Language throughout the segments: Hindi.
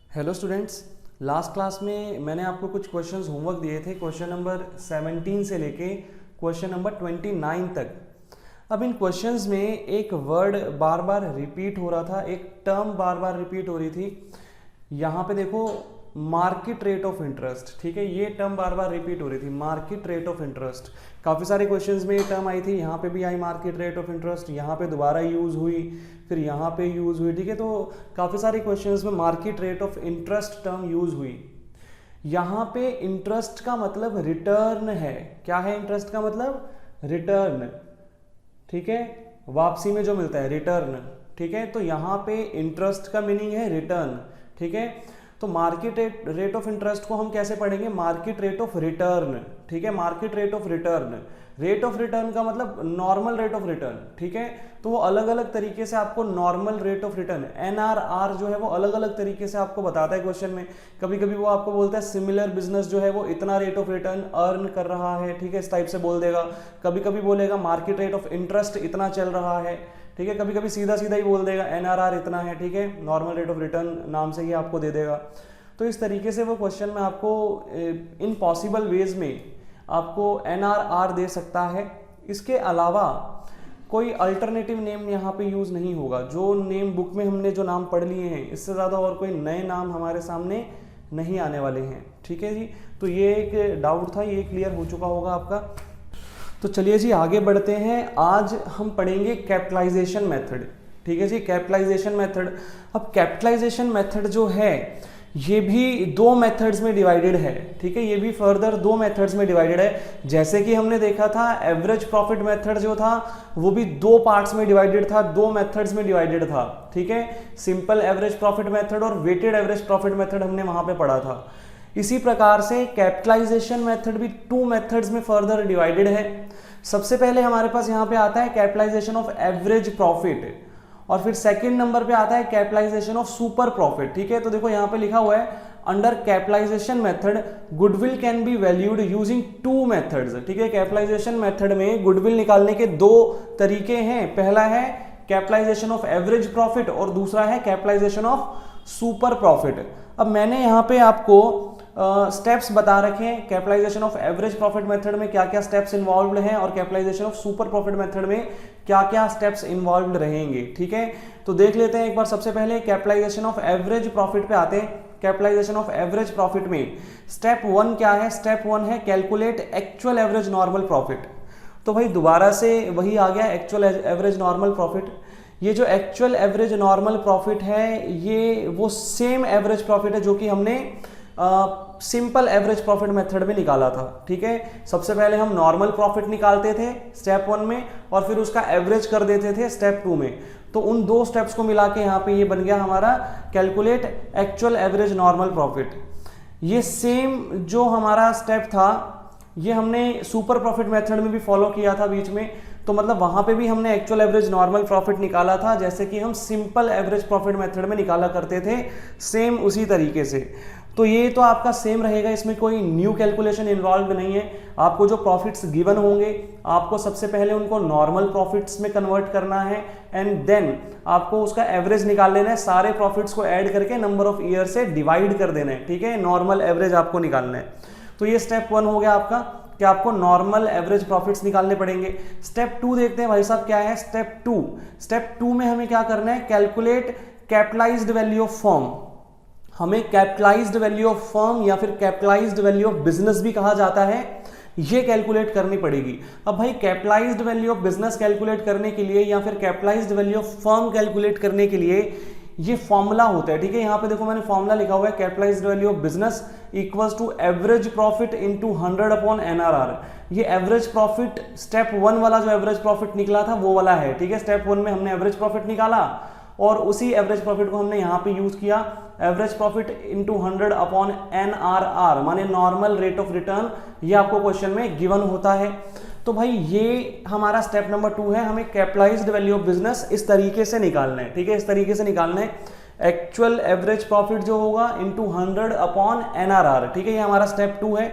हेलो स्टूडेंट्स, लास्ट क्लास में मैंने आपको कुछ क्वेश्चंस होमवर्क दिए थे। क्वेश्चन नंबर 17 से लेके क्वेश्चन नंबर 29 तक। अब इन क्वेश्चंस में एक वर्ड बार बार रिपीट हो रहा था, एक टर्म बार बार रिपीट हो रही थी। यहाँ पे देखो, मार्केट रेट ऑफ इंटरेस्ट, ठीक है, ये टर्म बार बार रिपीट हो रही थी, मार्केट रेट ऑफ इंटरेस्ट। काफ़ी सारे क्वेश्चंस में ये टर्म आई थी, यहाँ पे भी आई मार्केट रेट ऑफ इंटरेस्ट, यहाँ पे दोबारा यूज़ हुई, फिर यहाँ पे यूज़ हुई, ठीक है। तो काफ़ी सारे क्वेश्चंस में market rate of interest term use हुई। यहाँ पे इंटरेस्ट का मतलब रिटर्न है। क्या है इंटरेस्ट का मतलब? रिटर्न, ठीक है, वापसी में जो मिलता है रिटर्न, ठीक है। तो यहाँ पे इंटरेस्ट का मीनिंग है रिटर्न, ठीक है। तो मार्केट रेट ऑफ इंटरेस्ट को हम कैसे पढ़ेंगे? मार्केट रेट ऑफ रिटर्न, ठीक है, market rate of return. Rate of return का मतलब नॉर्मल रेट ऑफ रिटर्न, ठीक है। तो वो अलग अलग तरीके से आपको normal rate of return NRR जो है वो अलग अलग तरीके से आपको बताता है क्वेश्चन में। कभी कभी वो आपको बोलता है सिमिलर बिजनेस जो है वो इतना रेट ऑफ रिटर्न अर्न कर रहा है, ठीक है, इस टाइप से बोल देगा। कभी कभी बोलेगा मार्केट रेट ऑफ इंटरेस्ट इतना चल रहा है, ठीक है। कभी कभी सीधा सीधा ही बोल देगा NRR इतना है, ठीक है, नॉर्मल रेट ऑफ रिटर्न नाम से ही आपको दे देगा। तो इस तरीके से वो क्वेश्चन में आपको इन पॉसिबल वेज में आपको NRR दे सकता है। इसके अलावा कोई अल्टरनेटिव नेम यहाँ पे यूज़ नहीं होगा। जो नेम बुक में हमने जो नाम पढ़ लिए हैं, इससे ज़्यादा और कोई नए नाम हमारे सामने नहीं आने वाले हैं, ठीक है जी। तो ये एक डाउट था, ये क्लियर हो चुका होगा आपका। तो चलिए जी आगे बढ़ते हैं। आज हम पढ़ेंगे कैपिटलाइजेशन मेथड, ठीक है जी, कैपिटलाइजेशन मेथड। अब कैपिटलाइजेशन मेथड जो है ये भी दो मेथड्स में डिवाइडेड है, ठीक है, ये भी फर्दर दो मेथड्स में डिवाइडेड है। जैसे कि हमने देखा था एवरेज प्रॉफिट मेथड जो था वो भी दो पार्ट्स में डिवाइडेड था, दो मेथड्स में डिवाइडेड था, ठीक है। सिंपल एवरेज प्रॉफिट मेथड और वेटेड एवरेज प्रॉफिट मेथड हमने वहां पे पढ़ा था। इसी प्रकार से कैपिटलाइजेशन मेथड भी टू मेथड्स में फर्दर डिवाइडेड है। सबसे पहले हमारे पास यहाँ पे आता है कैपिटलाइजेशन ऑफ एवरेज प्रॉफिट, और फिर सेकंड नंबर पे आता है कैपिटलाइजेशन ऑफ सुपर प्रॉफिट, ठीक है। तो देखो यहाँ पे लिखा हुआ है under capitalization method goodwill can be valued using two methods, ठीक है। कैपिटलाइजेशन मेथड में गुडविल निकालने के दो तरीके हैं। पहला है कैपिटलाइजेशन ऑफ एवरेज प्रॉफिट और दूसरा है कैपिटलाइजेशन ऑफ सुपर प्रॉफिट। अब मैंने यहाँ पे आपको स्टेप्स बता रखे हैं। Capitalization of average profit method में क्या क्या स्टेप्स इन्वॉल्व्ड हैं और capitalization of super profit method में क्या क्या स्टेप्स इन्वॉल्व्ड रहेंगे, ठीक है। तो देख लेते हैं एक बार। सबसे पहले कैपिटलाइजेशन ऑफ एवरेज प्रॉफिट पे आते हैं। कैपिटलाइजेशन ऑफ एवरेज प्रॉफिट में स्टेप 1 क्या है? स्टेप 1 है calculate actual average normal profit. तो भाई दोबारा से वही आ गया, एक्चुअल एवरेज नॉर्मल प्रॉफिट। ये जो एक्चुअल एवरेज नॉर्मल प्रॉफिट है ये वो सेम एवरेज प्रॉफिट है जो कि हमने सिंपल एवरेज प्रॉफिट मेथड में निकाला था, ठीक है। सबसे पहले हम नॉर्मल प्रॉफिट निकालते थे स्टेप 1 में और फिर उसका एवरेज कर देते थे स्टेप 2 में। तो उन दो स्टेप्स को मिला के यहाँ पे ये बन गया हमारा calculate actual average normal profit. ये सेम जो हमारा स्टेप था ये हमने सुपर प्रॉफिट मेथड में भी फॉलो किया था बीच में। तो मतलब वहां पे भी हमने एक्चुअल एवरेज नॉर्मल प्रॉफिट निकाला था जैसे कि हम सिंपल एवरेज प्रॉफिट मेथड में निकाला करते थे, सेम उसी तरीके से। तो ये तो आपका सेम रहेगा, इसमें कोई न्यू कैलकुलेशन इन्वॉल्व नहीं है। आपको जो प्रॉफिट्स गिवन होंगे आपको सबसे पहले उनको नॉर्मल प्रॉफिट्स में कन्वर्ट करना है एंड देन आपको उसका एवरेज निकाल लेना है। सारे प्रॉफिट्स को ऐड करके नंबर ऑफ ईयर से डिवाइड कर देना है, ठीक है, नॉर्मल एवरेज आपको निकालना है। तो ये स्टेप 1 हो गया आपका कि आपको नॉर्मल एवरेज प्रॉफिट्स निकालने पड़ेंगे। स्टेप 2 देखते हैं भाई साहब क्या है। स्टेप 2, स्टेप 2 में हमें क्या करना है? Calculate capitalised value of firm. हमें कैपिटलाइज्ड वैल्यू ऑफ फर्म या फिर कैपिटलाइज्ड वैल्यू ऑफ बिजनेस भी कहा जाता है, ये कैलकुलेट करनी पड़ेगी। अब भाई capitalised value of business calculate करने के लिए या फिर capitalised value of firm calculate करने के लिए ये फॉर्मूला होता है, ठीक है। यहाँ पे देखो मैंने फॉर्मूला लिखा हुआ है capitalized value of business equals to average profit into 100 upon NRR। ये एवरेज प्रॉफिट स्टेप 1 वाला जो एवरेज प्रॉफिट निकला था वो वाला है, ठीक है। स्टेप 1 में हमने एवरेज प्रॉफिट निकाला और उसी एवरेज प्रॉफिट को हमने यहाँ पे यूज किया, average profit into 100 upon NRR माने नॉर्मल रेट ऑफ रिटर्न। ये आपको क्वेश्चन में गिवन होता है। तो भाई ये हमारा स्टेप नंबर 2 है, हमें कैपिटलाइज्ड वैल्यू ऑफ बिजनेस इस तरीके से निकालना है, ठीक है, इस तरीके से निकालना है। एक्चुअल एवरेज प्रॉफिट जो होगा इनटू 100 अपॉन NRR, ठीक है, ये हमारा स्टेप 2 है।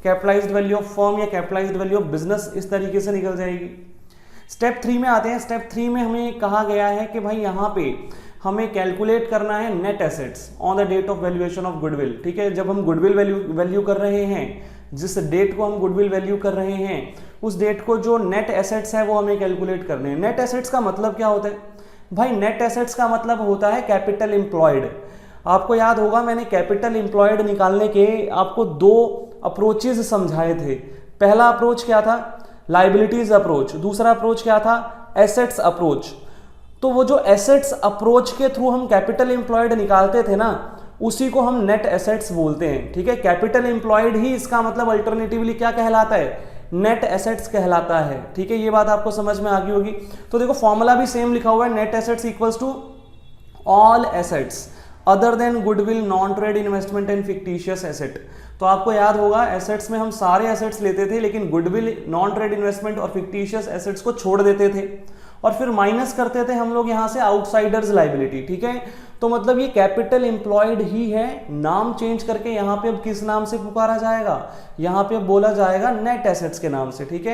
कैपिटलाइज्ड वैल्यू ऑफ फर्म या कैपिटलाइज्ड वैल्यू ऑफ बिजनेस इस तरीके से निकल जाएगी। स्टेप 3 में आते हैं। स्टेप 3 में हमें कहा गया है कि भाई यहाँ पे हमें कैलकुलेट करना है net assets on the date of valuation of goodwill. ठीक है, जब हम गुडविल वैल्यू कर रहे हैं, जिस डेट को हम गुडविल वैल्यू कर रहे हैं, उस डेट को जो नेट एसेट्स है वो हमें कैलकुलेट करने हैं। नेट एसेट्स का मतलब क्या होता है भाई? नेट एसेट्स का मतलब होता है कैपिटल एम्प्लॉयड। आपको याद होगा मैंने कैपिटल एम्प्लॉयड निकालने के आपको 2 अप्रोचेज समझाए थे। पहला अप्रोच क्या था? Liabilities approach. दूसरा अप्रोच क्या था? Assets approach. तो वो जो एसेट्स अप्रोच के थ्रू हम कैपिटल एम्प्लॉयड निकालते थे ना, उसी को हम नेट एसेट्स बोलते हैं। ठीक है, कैपिटल एम्प्लॉयड ही इसका मतलब अल्टरनेटिवली क्या कहलाता है? नेट एसेट्स कहलाता है। ठीक है, ये बात आपको समझ में आ गई होगी। तो देखो फॉर्मूला भी सेम लिखा हुआ है, net assets equals to all assets other than goodwill, non trade investment and fictitious asset. तो आपको याद होगा एसेट्स में हम सारे एसेट्स लेते थे, लेकिन गुडविल, नॉन ट्रेड इन्वेस्टमेंट और फिक्टिशियस एसेट्स को छोड़ देते थे और फिर माइनस करते थे हम लोग यहां से आउटसाइडर्स लाइबिलिटी। ठीक है, तो मतलब ये कैपिटल एम्प्लॉयड ही है। नाम चेंज करके यहां पे अब किस नाम से पुकारा जाएगा? यहां पे अब बोला जाएगा नेट एसेट्स के नाम से। ठीक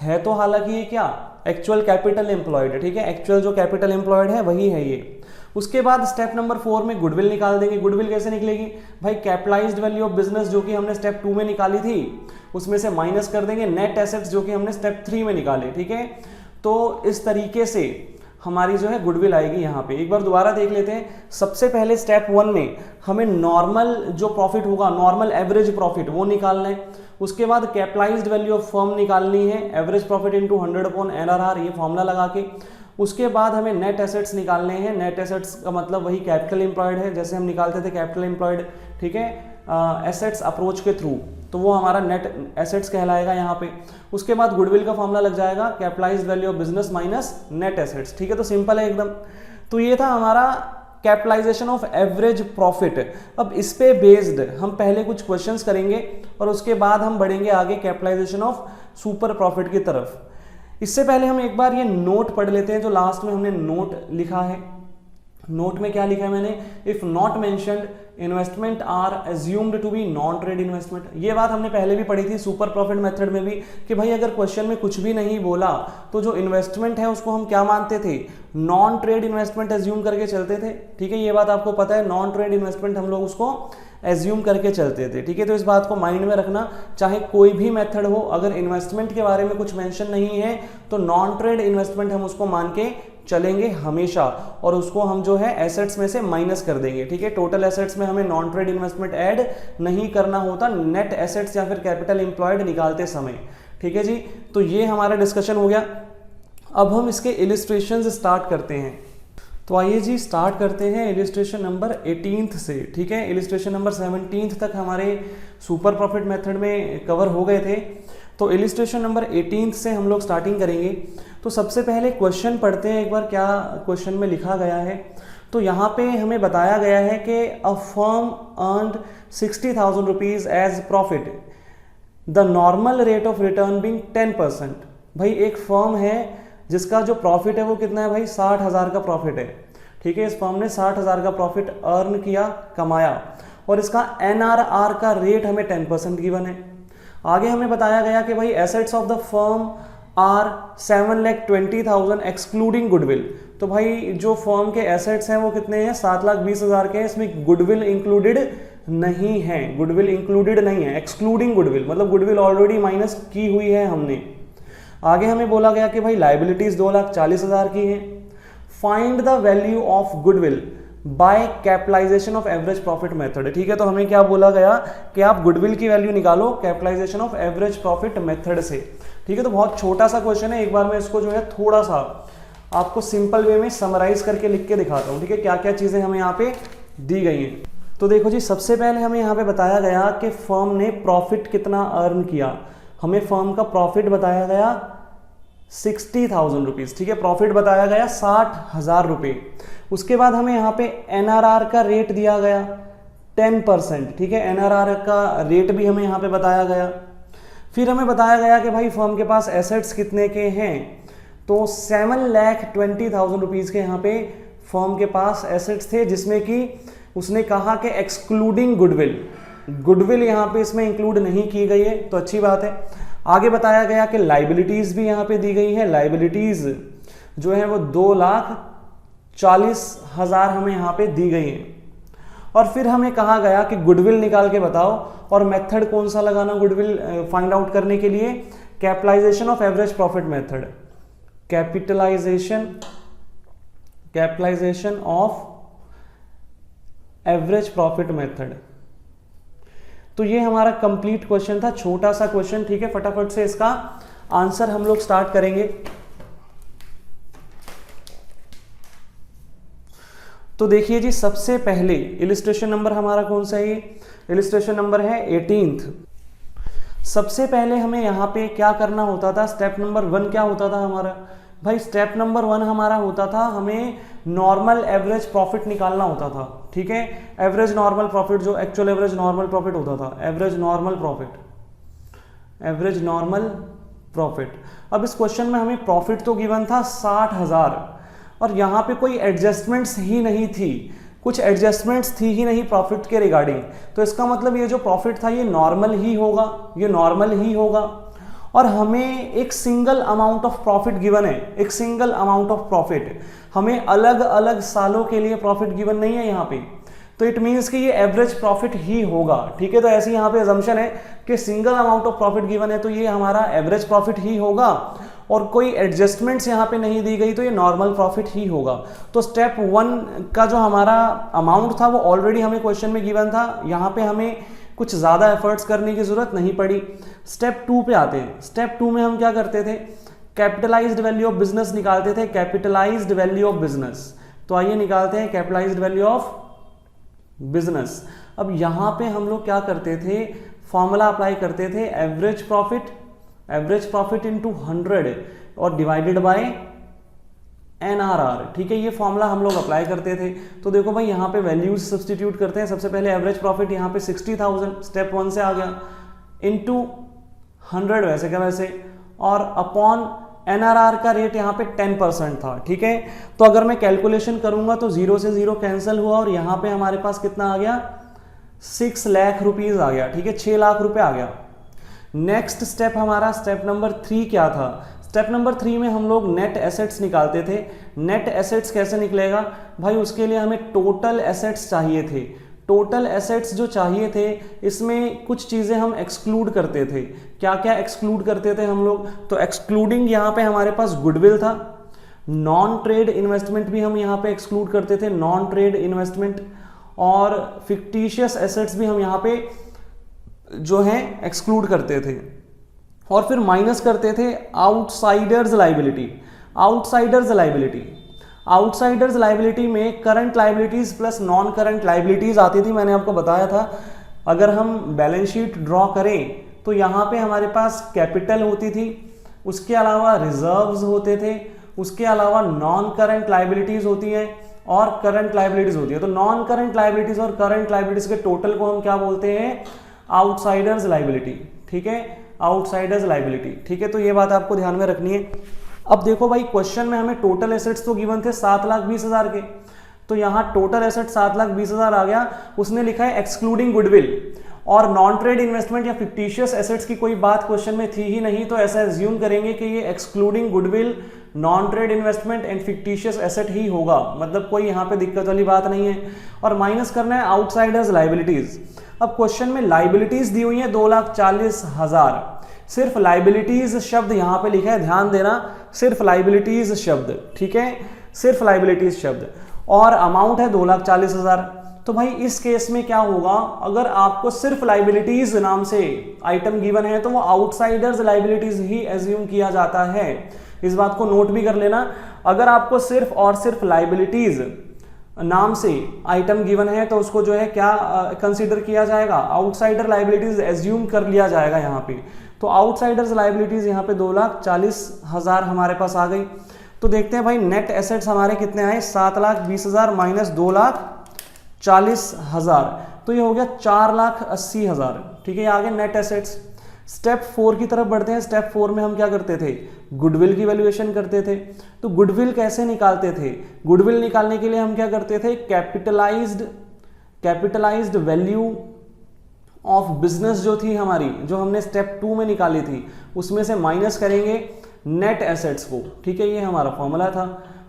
है तो हालांकि ये क्या एक्चुअल कैपिटल एम्प्लॉयड। ठीक है, एक्चुअल जो कैपिटल एम्प्लॉयड है वही है ये। उसके बाद स्टेप नंबर 4 में गुडविल निकाल देंगे। गुडविल कैसे निकलेगी भाई? कैपिटलाइज्ड वैल्यू ऑफ बिजनेस जो कि हमने स्टेप 2 में निकाली थी, उसमें से माइनस कर देंगे नेट एसेट्स जो कि हमने स्टेप 3 में निकाले। ठीक है, तो इस तरीके से हमारी जो है गुडविल आएगी यहाँ पे। एक बार दोबारा देख लेते हैं। सबसे पहले स्टेप 1 में हमें नॉर्मल जो प्रॉफिट होगा, नॉर्मल एवरेज प्रॉफिट, वो निकालना है। उसके बाद कैपिटलाइज्ड वैल्यू ऑफ फर्म निकालनी है, average profit into 100 upon NRR, ये फॉर्मूला लगा के। उसके बाद हमें नेट एसेट्स निकालने हैं। नेट एसेट्स का मतलब वही कैपिटल एम्प्लॉयड है, जैसे हम निकालते थे कैपिटल एम्प्लॉयड। ठीक है, एसेट्स अप्रोच के थ्रू, तो वो हमारा नेट एसेट्स कहलाएगा यहाँ पे। उसके बाद गुडविल का फॉर्मूला लग जाएगा capitalised value of business minus net assets. ठीक है, तो सिंपल है एकदम। तो ये था हमारा कैपिटलाइजेशन ऑफ एवरेज प्रॉफिट। अब इस पे बेस्ड हम पहले कुछ क्वेश्चंस करेंगे और उसके बाद हम बढ़ेंगे आगे कैपिटलाइजेशन ऑफ सुपर प्रॉफिट की तरफ। इससे पहले हम एक बार ये नोट पढ़ लेते हैं जो लास्ट में हमने नोट लिखा है। नोट में क्या लिखा है मैंने? If not mentioned investment are assumed to be non trade investment. ये बात हमने पहले भी पढ़ी थी सुपर प्रॉफिट मेथड में भी, कि भाई अगर क्वेश्चन में कुछ भी नहीं बोला तो जो इन्वेस्टमेंट है उसको हम क्या मानते थे? नॉन ट्रेड इन्वेस्टमेंट एज्यूम करके चलते थे। ठीक है, ये बात आपको पता है, नॉन ट्रेड इन्वेस्टमेंट हम लोग उसको एज्यूम करके चलते थे। ठीक है, तो इस बात को माइंड में रखना, चाहे कोई भी मेथड हो, अगर इन्वेस्टमेंट के बारे में कुछ मेंशन नहीं है तो नॉन ट्रेड इन्वेस्टमेंट हम उसको मान के चलेंगे हमेशा, और उसको हम जो है एसेट्स में से माइनस कर देंगे। ठीक है, टोटल एसेट्स में हमें नॉन ट्रेड इन्वेस्टमेंट ऐड नहीं करना होता नेट एसेट्स या फिर कैपिटल एम्प्लॉयड निकालते समय। ठीक है जी, तो ये हमारा डिस्कशन हो गया। अब हम इसके इलिस्ट्रेशंस स्टार्ट करते हैं। तो आइए जी स्टार्ट करते हैं इलिस्ट्रेशन नंबर 18 से। ठीक है, इलिस्ट्रेशन नंबर 17 तक हमारे सुपर प्रॉफिट मेथड में कवर हो गए थे। तो इलिस्ट्रेशन नंबर 18 से हम लोग स्टार्टिंग करेंगे। तो सबसे पहले क्वेश्चन पढ़ते हैं एक बार, क्या क्वेश्चन में लिखा गया है। तो यहाँ पे हमें बताया गया है कि a firm earned 60,000 rupees as profit, the normal rate of return being 10%। भाई एक फर्म है जिसका जो प्रॉफिट है वो कितना है भाई? 60,000 का प्रॉफिट है। ठीक है, इस फर्म ने 60,000 का प्रॉफिट अर्न किया, कमाया, और इसका NRR का रेट हमें 10% गिवन है। आगे हमें बताया गया कि भाई assets of the firm are 7,20,000 excluding goodwill. तो भाई जो फर्म के एसेट्स हैं वो कितने हैं? 7,20,000 के हैं। इसमें गुडविल इंक्लूडेड नहीं है, गुडविल इंक्लूडेड नहीं है, एक्सक्लूडिंग गुडविल, मतलब गुडविल ऑलरेडी माइनस की हुई है हमने। आगे हमें बोला गया कि भाई लाइबिलिटीज 2,40,000 की हैं। Find the value of goodwill by capitalization of average profit method. ठीक है, तो हमें क्या बोला गया कि आप गुडविल की वैल्यू निकालो capitalization of average profit method से। ठीक है, तो बहुत छोटा सा क्वेश्चन है, एक बार मैं इसको जो है थोड़ा सा आपको सिंपल वे में समराइज करके लिख के दिखाता हूँ। ठीक है, क्या क्या चीजें हमें यहाँ पे दी गई हैं। तो देखो जी, सबसे पहले हमें यहाँ पे बताया गया कि फर्म ने प्रॉफिट कितना अर्न किया। हमें फर्म का प्रॉफिट बताया गया 60,000 रुपीज। ठीक है, प्रॉफिट बताया गया 60,000 रुपये। उसके बाद हमें यहाँ पे NRR का रेट दिया गया 10%। ठीक है, NRR का रेट भी हमें यहाँ पे बताया गया। फिर हमें बताया गया कि भाई फर्म के पास एसेट्स कितने के हैं, तो 7,20,000 रुपीज के यहाँ पे फर्म के पास एसेट्स थे, जिसमें कि उसने कहा कि एक्सक्लूडिंग गुडविल, गुडविल यहाँ पे इसमें इंक्लूड नहीं की गई है, तो अच्छी बात है। आगे बताया गया कि लाइबिलिटीज भी यहाँ पे दी गई है। लाइबिलिटीज जो है वो 40,000 हमें यहाँ पे दी गई है। और फिर हमें कहा गया कि गुडविल निकाल के बताओ, और मेथड कौन सा लगाना गुडविल फाइंड आउट करने के लिए, capitalization of average profit method, capitalization of average profit method. तो ये हमारा कंप्लीट क्वेश्चन था, छोटा सा क्वेश्चन, ठीक है। फटाफट से इसका आंसर हम लोग स्टार्ट करेंगे। तो देखिए जी, सबसे पहले इलिस्ट्रेशन नंबर हमारा कौन सा है, इलिस्ट्रेशन नंबर है 18th। सबसे पहले हमें यहाँ पे क्या करना होता था, स्टेप नंबर 1 क्या होता था हमारा भाई, स्टेप नंबर 1 हमारा होता था हमें नॉर्मल एवरेज प्रॉफिट निकालना होता था, ठीक है। एवरेज नॉर्मल प्रॉफिट, जो एक्चुअल एवरेज नॉर्मल प्रॉफिट होता था, एवरेज नॉर्मल प्रॉफिट। अब इस क्वेश्चन में हमें प्रॉफिट तो गिवन था 60,000, और यहाँ पे कोई एडजस्टमेंट्स ही नहीं थी, कुछ एडजस्टमेंट्स थी ही नहीं प्रॉफिट के रिगार्डिंग। तो इसका मतलब ये जो प्रॉफिट था ये नॉर्मल ही होगा, और हमें एक single amount of profit given है, एक सिंगल अमाउंट ऑफ प्रॉफिट, हमें अलग अलग सालों के लिए प्रॉफिट गिवन नहीं है यहाँ पे। तो इट मीन्स कि ये एवरेज प्रॉफिट ही होगा, ठीक है। तो ऐसी यहाँ पे अजम्पशन है कि single amount of profit given है, तो ये हमारा एवरेज प्रॉफिट ही होगा, और कोई एडजस्टमेंट्स यहाँ पे नहीं दी गई, तो ये नॉर्मल प्रॉफिट ही होगा। तो स्टेप 1 का जो हमारा अमाउंट था वो ऑलरेडी हमें क्वेश्चन में गिवन था, यहाँ पे हमें कुछ ज़्यादा एफर्ट्स करने की ज़रूरत नहीं पड़ी। स्टेप 2 पे आते हैं। स्टेप 2 में हम क्या करते थे, कैपिटलाइज्ड वैल्यू ऑफ बिजनेस निकालते थे, कैपिटलाइज्ड वैल्यू ऑफ बिजनेस। तो आइए निकालते हैं कैपिटलाइज्ड वैल्यू ऑफ बिजनेस। अब यहाँ पे हम लोग क्या करते थे, फॉर्मूला अप्लाई करते थे, एवरेज प्रॉफिट इनटू 100 और डिवाइडेड बाय NRR, ठीक है। ये फॉर्मूला हम लोग अप्लाई करते थे। तो देखो भाई, यहाँ पे वैल्यूज सब्स्टिट्यूट करते हैं। सबसे पहले एवरेज प्रॉफिट यहाँ पे 60,000 स्टेप 1 से आ गया, इनटू 100 वैसे क्या वैसे, और अपॉन NRR का रेट यहाँ पे 10% था, ठीक है। तो अगर मैं कैलकुलेशन करूंगा तो 0 से 0 कैंसिल हुआ, और यहाँ पे हमारे पास कितना आ गया, 6 लाख रुपीज आ गया, ठीक है, 6 लाख रुपए आ गया। नेक्स्ट स्टेप हमारा, स्टेप नंबर 3 क्या था, स्टेप नंबर 3 में हम लोग नेट एसेट्स निकालते थे। नेट एसेट्स कैसे निकलेगा भाई, उसके लिए हमें टोटल एसेट्स चाहिए थे। टोटल एसेट्स जो चाहिए थे, इसमें कुछ चीज़ें हम एक्सक्लूड करते थे। क्या क्या एक्सक्लूड करते थे हम लोग, तो एक्सक्लूडिंग यहाँ पे हमारे पास गुडविल था, नॉन ट्रेड इन्वेस्टमेंट भी हम यहाँ पे एक्सक्लूड करते थे, नॉन ट्रेड इन्वेस्टमेंट, और फिक्टिशियस एसेट्स भी हम यहाँ पे जो है एक्सक्लूड करते थे। और फिर माइनस करते थे आउटसाइडर्स लाइबिलिटी में current liabilities plus non current liabilities आती थी। मैंने आपको बताया था, अगर हम बैलेंस शीट ड्रॉ करें तो यहाँ पे हमारे पास कैपिटल होती थी, उसके अलावा रिजर्व्स होते थे, उसके अलावा नॉन करंट लाइबिलिटीज होती हैं और करंट लाइबिलिटीज होती है। तो नॉन करंट लाइबिलिटीज और करंट लाइबिलिटीज के टोटल को हम क्या बोलते हैं, आउटसाइडर्स लाइबिलिटी, ठीक है, आउटसाइडर्स लाइबिलिटी, ठीक है। तो ये बात आपको ध्यान में रखनी है। अब देखो भाई, क्वेश्चन में हमें टोटल एसेट्स तो गिवन थे 7,20,000 के, तो यहाँ टोटल एसेट 7,20,000 आ गया। उसने लिखा है एक्सक्लूडिंग गुडविल, और नॉन ट्रेड इन्वेस्टमेंट या फिक्टिशियस एसेट्स की कोई बात क्वेश्चन में थी ही नहीं, तो ऐसा एज्यूम करेंगे कि ये excluding goodwill, non trade investment and fictitious asset ही होगा, मतलब कोई यहाँ पे दिक्कत वाली बात नहीं है। और माइनस करना है आउटसाइडर्स लाइबिलिटीज। अब क्वेश्चन में लाइबिलिटीज दी हुई है 2,40,000, सिर्फ लाइबिलिटीज शब्द यहाँ पे लिखा है, ध्यान देना, सिर्फ लाइबिलिटीज शब्द, ठीक है, सिर्फ लाइबिलिटीज शब्द, और अमाउंट है 2,40,000। तो भाई इस केस में क्या होगा, अगर आपको सिर्फ लाइबिलिटीज नाम से आइटम गिवन है तो वो आउटसाइडर्स लाइबिलिटीज ही एज्यूम किया जाता है। इस बात को नोट भी कर लेना, अगर आपको सिर्फ और सिर्फ लाइबिलिटीज नाम से आइटम गिवन है तो उसको जो है क्या कंसीडर किया जाएगा, आउटसाइडर लाइबिलिटीज एज्यूम कर लिया जाएगा यहाँ पे। तो आउटसाइडर्स लाइबिलिटीज यहाँ पे 2,40,000 हमारे पास आ गई। तो देखते हैं भाई, नेट एसेट्स हमारे कितने आए, 7,20,000 माइनस 2,40,000, तो ये हो गया 4,80,000, ठीक है, ये आ गए नेट एसेट्स। स्टेप 4 की तरफ बढ़ते हैं। स्टेप 4 में हम क्या करते थे, गुडविल की वैल्यूएशन करते थे। तो गुडविल कैसे निकालते थे, गुडविल निकालने के लिए हम क्या करते थे, कैपिटलाइज्ड वैल्यू ऑफ बिजनेस जो थी हमारी, जो हमने स्टेप 2 में निकाली थी, उसमें से माइनस करेंगे नेट एसेट्स को, ठीक है, ये हमारा फॉर्मूला था।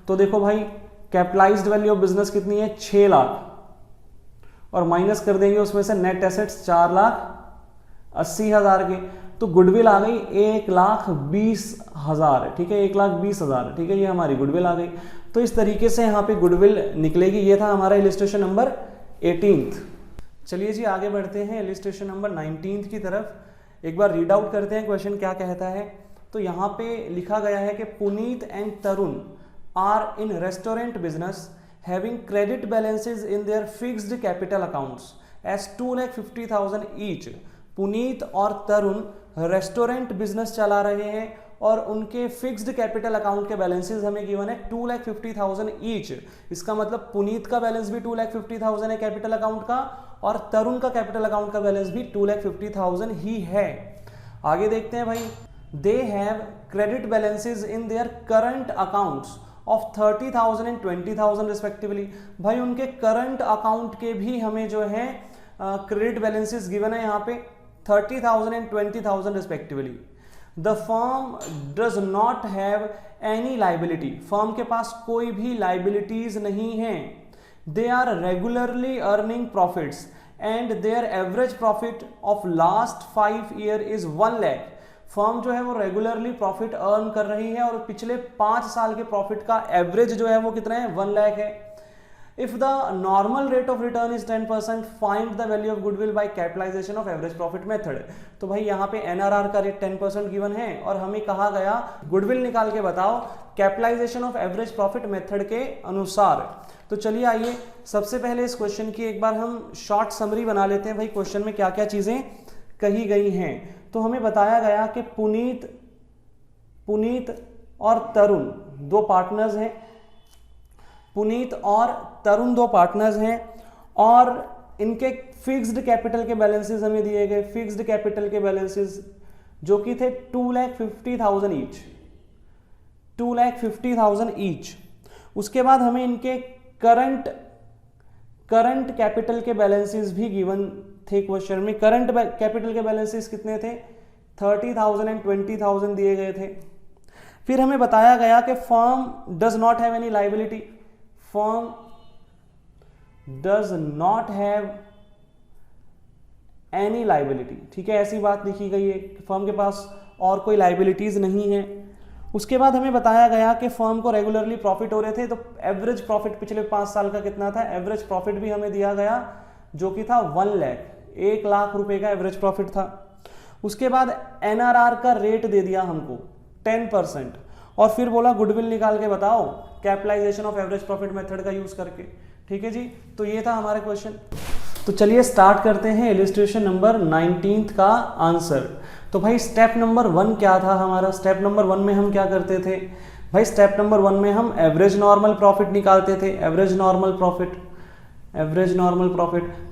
तो देखो भाई, कैपिटलाइज्ड वैल्यू ऑफ बिजनेस कितनी है 6 लाख, और माइनस कर देंगे उसमें से नेट एसेट्स 4,80,000 के, तो गुडविल आ गई 1,20,000, ठीक है 1,20,000, ठीक है ये हमारी गुडविल आ गई। तो इस तरीके से यहाँ पे गुडविल निकलेगी। ये था हमारा इलिस्ट्रेशन नंबर 18। चलिए जी आगे बढ़ते हैं इलिस्ट्रेशन नंबर 19 की तरफ। एक बार रीड आउट करते हैं क्वेश्चन क्या कहता है। तो यहाँ पे लिखा गया है कि Puneet and Tarun are in restaurant business having credit balances in their fixed capital accounts as 2,50,000 each। Puneet और तरुण रेस्टोरेंट बिजनेस चला रहे हैं और उनके फिक्स्ड कैपिटल अकाउंट के बैलेंसेस हमें गिवन है 2,50,000 ईच। इसका मतलब पुनीत का बैलेंस भी 2,50,000 है कैपिटल अकाउंट का, और तरुण का कैपिटल अकाउंट का बैलेंस भी 2,50,000 ही है। आगे देखते हैं भाई, they have credit balances in their current accounts of 30,000 and 20,000 respectively. भाई उनके करंट अकाउंट के भी हमें जो है क्रेडिट बैलेंसेस गिवन है यहाँ पे 30,000 and 20,000 respectively. The firm does not have any liability, फर्म के पास कोई भी लाइबिलिटीज नहीं है। They are regularly earning profits and their average profit of last 5 year is 1 lakh. फर्म जो है वो रेगुलरली प्रॉफिट अर्न कर रही है और पिछले 5 साल के प्रॉफिट का एवरेज जो है वो कितना है 1 लाख है। If the normal rate of return is 10%, find the value of goodwill by capitalization of average profit method. तो भाई यहाँ पे एनआरआर का रेट 10% गिवन है और हमें कहा गया गुडविल निकाल के बताओ capitalisation of average profit method के अनुसार। तो चलिए आइए सबसे पहले इस क्वेश्चन की एक बार हम शॉर्ट समरी बना लेते हैं। भाई क्वेश्चन में क्या क्या चीजें कही गई हैं। तो हमें बताया गया कि पुनीत और तरुण दो पार्टनर्स हैं, पुनीत और तरुण दो पार्टनर्स हैं और इनके फिक्स्ड कैपिटल के बैलेंसेस हमें दिए गए। फिक्स्ड कैपिटल के बैलेंसेस जो कि थे 2,50,000 ईच, 2,50,000 ईच। उसके बाद हमें इनके करंट कैपिटल के बैलेंसेस भी गिवन थे क्वेश्चन में। करंट कैपिटल के बैलेंसेस कितने थे 30,000 एंड 20,000 दिए गए थे। फिर हमें बताया गया कि firm does not have any liability, firm does not have any liability, ठीक है ऐसी बात लिखी गई है, फर्म के पास और कोई लाइबिलिटीज नहीं है। उसके बाद हमें बताया गया कि फर्म को रेगुलरली प्रॉफिट हो रहे थे, तो एवरेज प्रॉफिट पिछले 5 साल का कितना था, एवरेज प्रॉफिट भी हमें दिया गया जो कि था 1 लाख, 1 लाख रुपए का एवरेज प्रॉफिट था। उसके बाद एनआरआर का रेट दे दिया हमको 10% और फिर बोला गुडविल निकाल के बताओ capitalisation of average profit method का यूज करके, ठीक है जी। तो ये था हमारा क्वेश्चन। तो चलिए स्टार्ट करते हैं इलिस्ट्रेशन नंबर 19 का आंसर। तो भाई स्टेप नंबर 1 क्या था हमारा, स्टेप नंबर 1 में हम क्या करते थे भाई, स्टेप नंबर 1 में हम एवरेज नॉर्मल प्रॉफिट निकालते थे, एवरेज नॉर्मल प्रॉफिट।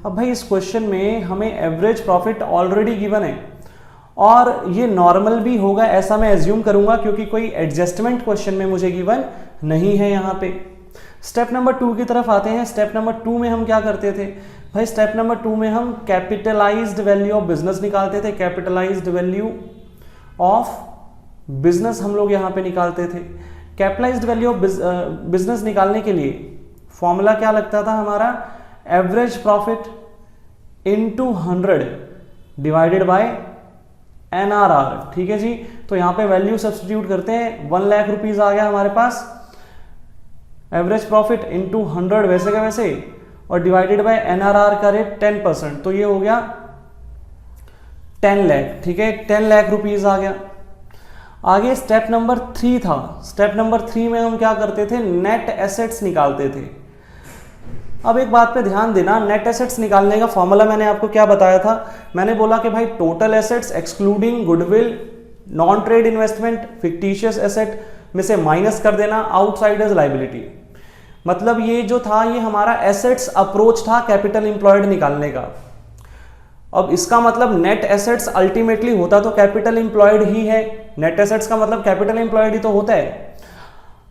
अब भाई इस क्वेश्चन में हमें एवरेज प्रॉफिट ऑलरेडी गिवन है और ये नॉर्मल भी होगा ऐसा मैं एज्यूम करूंगा क्योंकि कोई एडजस्टमेंट क्वेश्चन में मुझे गिवन नहीं है यहाँ पे। स्टेप नंबर 2 की तरफ आते हैं। स्टेप नंबर 2 में हम क्या करते थे भाई, स्टेप नंबर 2 में हम कैपिटलाइज्ड वैल्यू ऑफ बिजनेस निकालते थे, कैपिटलाइज्ड वैल्यू ऑफ बिजनेस हम लोग यहाँ पे निकालते थे। कैपिटलाइज्ड वैल्यू ऑफ बिजनेस निकालने के लिए फॉर्मूला क्या लगता था हमारा, average profit into 100 divided bye NRR, ठीक है जी। तो यहाँ पे वैल्यू सब्स्टिट्यूट करते हैं, 1 लाख रुपीज आ गया हमारे पास, एवरेज प्रॉफिट इनटू 100 वैसे का वैसे और डिवाइडेड बाय एनआरआर का रेट 10%, तो ये हो गया 10 लाख, ठीक है 10 लाख रुपीज आ गया। आगे स्टेप नंबर 3 था। स्टेप नंबर 3 में हम क्या करते थे, नेट एसेट्स निकालते थे। अब एक बात पे ध्यान देना, नेट एसेट्स निकालने का फॉर्मूला मैंने आपको क्या बताया था, मैंने बोला कि भाई total assets excluding goodwill, non trade investment, fictitious asset में से माइनस कर देना आउटसाइडर्स लायबिलिटी। मतलब ये जो था ये हमारा एसेट्स अप्रोच था कैपिटल एम्प्लॉयड निकालने का। अब इसका मतलब नेट एसेट्स अल्टीमेटली होता तो कैपिटल एम्प्लॉयड ही है, नेट एसेट्स का मतलब कैपिटल एम्प्लॉयड ही तो होता है।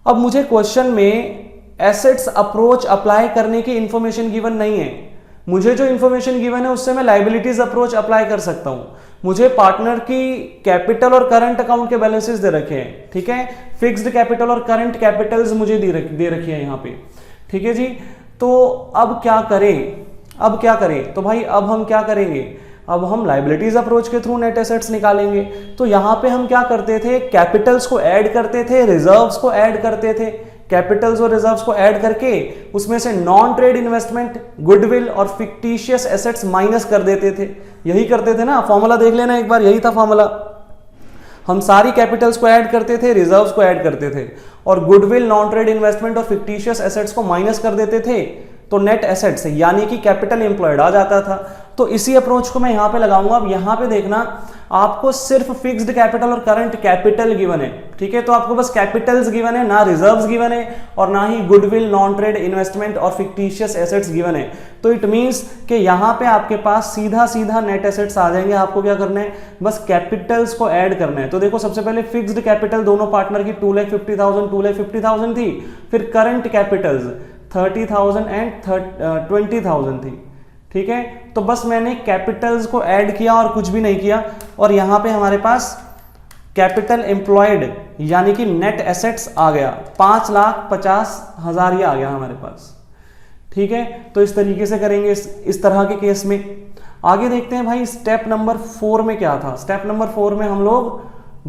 अब मुझे क्वेश्चन में एसेट्स अप्रोच अप्लाई करने की इंफॉर्मेशन गिवन नहीं है, मुझे जो इंफॉर्मेशन गिवन है उससे मैं लायबिलिटीज अप्रोच अप्लाई कर सकता हूं। मुझे पार्टनर की कैपिटल और करंट अकाउंट के बैलेंसेस दे रखे हैं, ठीक है, फिक्स्ड कैपिटल और करंट कैपिटल्स मुझे दे रखी है यहाँ पे। ठीक है जी। तो अब क्या करें, तो भाई अब हम क्या करेंगे, अब हम लाइबिलिटीज अप्रोच के थ्रू नेट एसेट्स निकालेंगे। तो यहां पे हम क्या करते थे, कैपिटल्स को ऐड करते थे, रिजर्व्स को ऐड करते थे, कैपिटल्स और रिजर्व्स को ऐड करके उसमें से नॉन ट्रेड इन्वेस्टमेंट, गुडविल और फिक्टिशियस एसेट्स माइनस कर देते थे। यही करते थे ना, फॉर्मूला देख लेना एक बार, यही था फॉर्मूला। हम सारी कैपिटल्स को ऐड करते थे, रिजर्व्स को ऐड करते थे और गुडविल, नॉन ट्रेड इन्वेस्टमेंट और फिक्टिशियस एसेट्स को माइनस कर देते थे, तो नेट एसेट्स यानी कि कैपिटल एम्प्लॉयड आ जाता था। तो इसी अप्रोच को मैं यहां पे लगाऊंगा। अब यहां पे देखना, आपको सिर्फ फिक्स्ड कैपिटल और करंट कैपिटल गिवन है, ठीक है। तो आपको बस कैपिटल्स गिवन है, ना रिजर्व्स गिवन है और ना ही गुडविल, नॉन ट्रेड इन्वेस्टमेंट और फिक्टिशियस एसेट्स गिवन है। तो इट मींस कि यहां पे आपके पास सीधा सीधा नेट एसेट्स आ जाएंगे। आपको क्या करना है, बस कैपिटल्स को ऐड करना है। तो देखो, सबसे पहले फिक्स्ड कैपिटल दोनों पार्टनर की 2,50,000 थी, फिर करंट कैपिटल्स 30,000 एंड 20,000 थी, ठीक है। तो बस मैंने कैपिटल्स को ऐड किया और कुछ भी नहीं किया, और यहां पे हमारे पास कैपिटल एम्प्लॉयड यानी कि नेट एसेट्स आ गया, 5,50,000 ये आ गया हमारे पास, ठीक है। तो इस तरीके से करेंगे इस तरह के केस में। आगे देखते हैं भाई, स्टेप नंबर 4 में क्या था। स्टेप नंबर 4 में हम लोग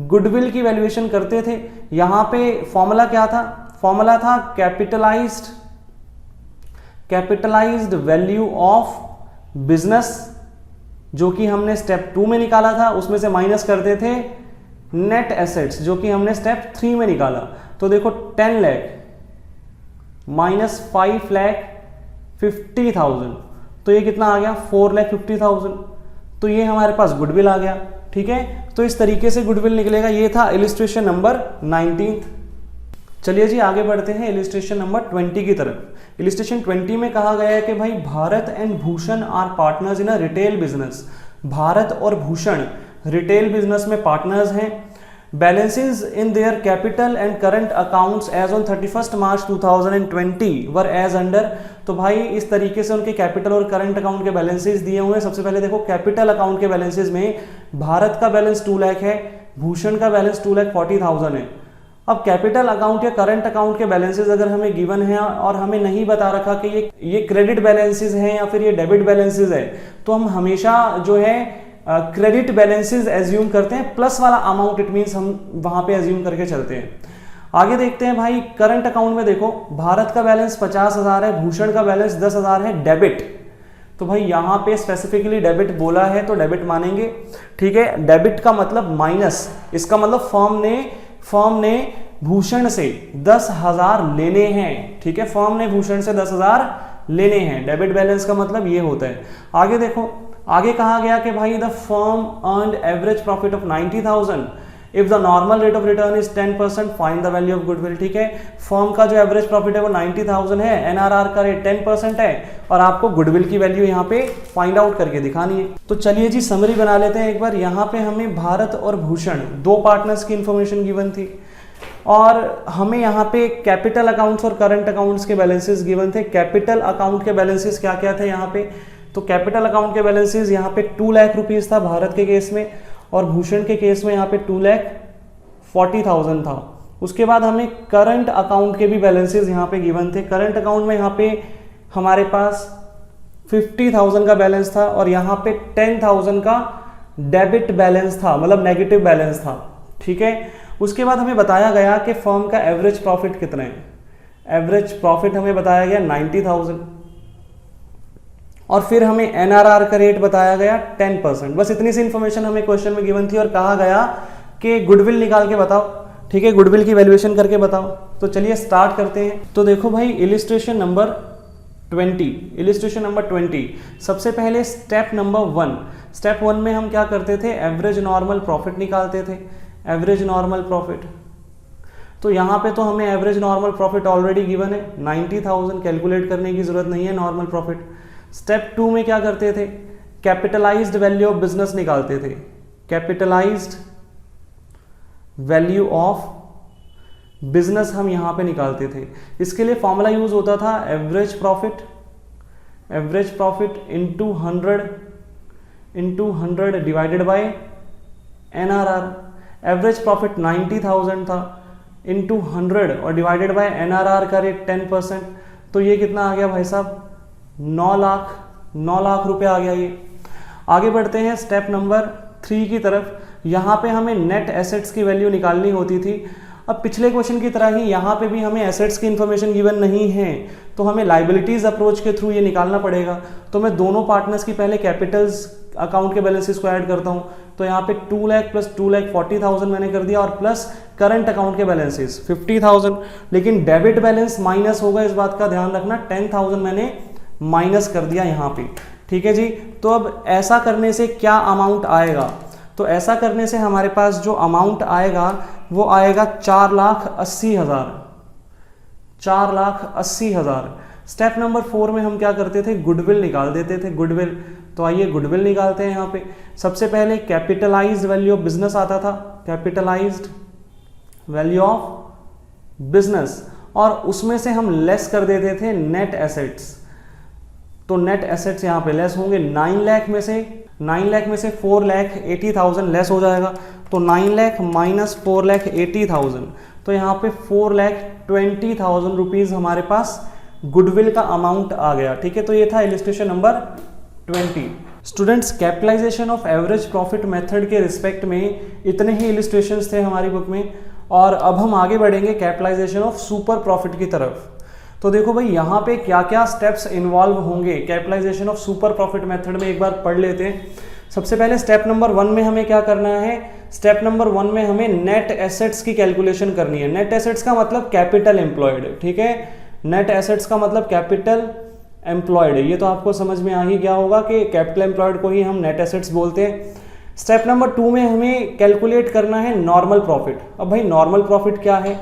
गुडविल की वैल्यूएशन करते थे। यहां पे फॉर्मूला क्या था, फॉर्मूला था कैपिटलाइज्ड वैल्यू ऑफ बिजनेस, जो कि हमने स्टेप 2 में निकाला था, उसमें से माइनस करते थे नेट एसेट्स, जो कि हमने स्टेप 3 में निकाला। तो देखो 10 लाख माइनस 5,50,000, तो ये कितना आ गया, 4,50,000। तो ये हमारे पास गुडविल आ गया, ठीक है। तो इस तरीके से गुडविल निकलेगा। ये था इलिस्ट्रेशन नंबर 19। चलिए जी आगे बढ़ते हैं इलिस्ट्रेशन नंबर 20 की तरफ। इलिस्ट्रेशन 20 में कहा गया है कि भाई Bharat and Bhushan are partners in a retail business. Bharat और भूषण रिटेल बिजनेस में पार्टनर्स हैं। Balances in their capital and current accounts as on 31 March 2020 were as under. तो भाई इस तरीके से उनके कैपिटल और करंट अकाउंट के बैलेंसेस दिए हुए हैं। सबसे पहले देखो, कैपिटल अकाउंट के बैलेंसेस में भारत का बैलेंस 2 लाख है, भूषण का बैलेंस 2,40,000 है। अब कैपिटल अकाउंट या करंट अकाउंट के बैलेंसेस अगर हमें गिवन है और हमें नहीं बता रखा कि ये क्रेडिट बैलेंसेस हैं या फिर ये डेबिट बैलेंसेस है, तो हम हमेशा जो है क्रेडिट बैलेंसेस एज्यूम करते हैं, प्लस वाला अमाउंट, इट मींस हम वहां पे एज्यूम करके चलते हैं। आगे देखते हैं भाई, करंट अकाउंट में देखो, भारत का बैलेंस 50,000 है, भूषण का बैलेंस 10,000 है डेबिट। तो भाई यहां पे स्पेसिफिकली डेबिट बोला है तो डेबिट मानेंगे, ठीक है। डेबिट का मतलब माइनस, इसका मतलब फर्म ने भूषण से 10,000 लेने हैं, ठीक है। फर्म ने भूषण से 10,000 लेने हैं, डेबिट बैलेंस का मतलब ये होता है। आगे देखो, आगे कहा गया कि भाई the firm earned average profit of 90,000 if the normal rate of return is 10%, find the value of goodwill, ठीक है। फर्म का जो एवरेज प्रॉफिट है वो 90,000 है, एनआरआर का रेट 10% है और आपको गुडविल की वैल्यू यहाँ पे फाइंड आउट करके दिखानी है। तो चलिए जी समरी बना लेते हैं एक बार। यहाँ पे हमें भारत और भूषण दो पार्टनर्स की इंफॉर्मेशन गिवन थी और हमें यहाँ पे कैपिटल अकाउंट्स और करंट अकाउंट्स के बैलेंसेस गिवन थे। कैपिटल अकाउंट के बैलेंसेस क्या क्या थे यहाँ पे, तो कैपिटल अकाउंट के बैलेंसेस यहाँ पे 2 लाख रुपीज था भारत के केस में और भूषण के केस में यहाँ पे 2,40,000 था। उसके बाद हमें करंट अकाउंट के भी बैलेंसेस यहाँ पे गिवन थे। करंट अकाउंट में यहाँ पे हमारे पास 50,000 का बैलेंस था और यहाँ पे 10,000 का डेबिट बैलेंस था, मतलब नेगेटिव बैलेंस था, ठीक है। उसके बाद हमें बताया गया कि फर्म का एवरेज प्रॉफिट कितना है। एवरेज प्रॉफिट हमें बताया गया 90,000 और फिर हमें एनआरआर का रेट बताया गया 10%। बस इतनी सी इंफॉर्मेशन हमें क्वेश्चन में गिवन थी और कहा गया कि गुडविल निकाल के बताओ, ठीक है, गुडविल की वैल्यूएशन करके बताओ। तो चलिए स्टार्ट करते हैं। तो देखो भाई, इलिस्ट्रेशन नंबर 20, सबसे पहले स्टेप नंबर 1। स्टेप 1 में हम क्या करते थे, एवरेज नॉर्मल प्रॉफिट निकालते थे। एवरेज नॉर्मल प्रॉफिट, तो यहाँ पे तो हमें average normal profit already given है 90,000, कैलकुलेट करने की जरूरत नहीं है नॉर्मल प्रॉफिट। स्टेप 2 में क्या करते थे, कैपिटलाइज्ड वैल्यू ऑफ बिजनेस निकालते थे। कैपिटलाइज्ड वैल्यू ऑफ बिजनेस हम यहां पे निकालते थे। इसके लिए फॉर्मूला यूज होता था average profit into 100 divided bye NRR. Average profit 90,000 था, इनटू 100 और डिवाइडेड बाय एनआरआर का रेट 10%, तो ये कितना आ गया भाई साहब, 9 लाख रुपए आ गया ये। आगे बढ़ते हैं स्टेप नंबर 3 की तरफ। यहाँ पे हमें नेट एसेट्स की वैल्यू निकालनी होती थी। अब पिछले क्वेश्चन की तरह ही यहाँ पे भी हमें एसेट्स की इन्फॉर्मेशन गिवन नहीं है, तो हमें लाइबिलिटीज अप्रोच के थ्रू ये निकालना पड़ेगा। तो मैं दोनों पार्टनर्स की पहले कैपिटल्स अकाउंट के बैलेंसेस को ऐड करता हूँ। तो यहाँ पे 2 लाख प्लस 2,40,000 मैंने कर दिया और प्लस करंट अकाउंट के बैलेंसेस 50,000। लेकिन डेबिट बैलेंस माइनस होगा, इस बात का ध्यान रखना। 10,000 मैंने माइनस कर दिया यहाँ पे, ठीक है जी। तो अब ऐसा करने से क्या अमाउंट आएगा, तो ऐसा करने से हमारे पास जो अमाउंट आएगा वो आएगा 4,80,000। 4,80,000। स्टेप नंबर 4 में हम क्या करते थे, गुडविल निकाल देते थे, गुडविल। तो आइए गुडविल निकालते हैं। यहाँ पे सबसे पहले कैपिटलाइज्ड वैल्यू ऑफ बिजनेस आता था, कैपिटलाइज्ड वैल्यू ऑफ बिजनेस, और उसमें से हम लेस कर देते थे नेट एसेट्स। तो नेट एसेट्स यहाँ पे लेस होंगे। 9 लाख में से 4,80,000 लेस हो जाएगा। तो 9 लाख माइनस 4,80,000, तो यहाँ पे 4,20,000 रुपीज हमारे पास गुडविल का अमाउंट आ गया, ठीक है। तो ये था illustration number 20। Students, capitalization of average profit method के रिस्पेक्ट में इतने ही इलिस्ट्रेशंस थे हमारी बुक में, और अब हम आगे बढ़ेंगे कैपिटलाइजेशन ऑफ सुपर प्रॉफिट की तरफ। तो देखो भाई, यहाँ पे क्या क्या स्टेप्स इन्वॉल्व होंगे capitalization of super profit method में, एक बार पढ़ लेते हैं। सबसे पहले स्टेप नंबर 1 में हमें क्या करना है, स्टेप नंबर 1 में हमें नेट एसेट्स की कैलकुलेशन करनी है। नेट एसेट्स का मतलब कैपिटल एम्प्लॉयड, ठीक है। नेट एसेट्स का मतलब कैपिटल एम्प्लॉयड, ये तो आपको समझ में आ ही गया होगा कि कैपिटल एम्प्लॉयड को ही हम नेट एसेट्स बोलते हैं। स्टेप नंबर 2 में हमें कैलकुलेट करना है नॉर्मल प्रॉफिट। अब भाई नॉर्मल प्रॉफिट क्या है,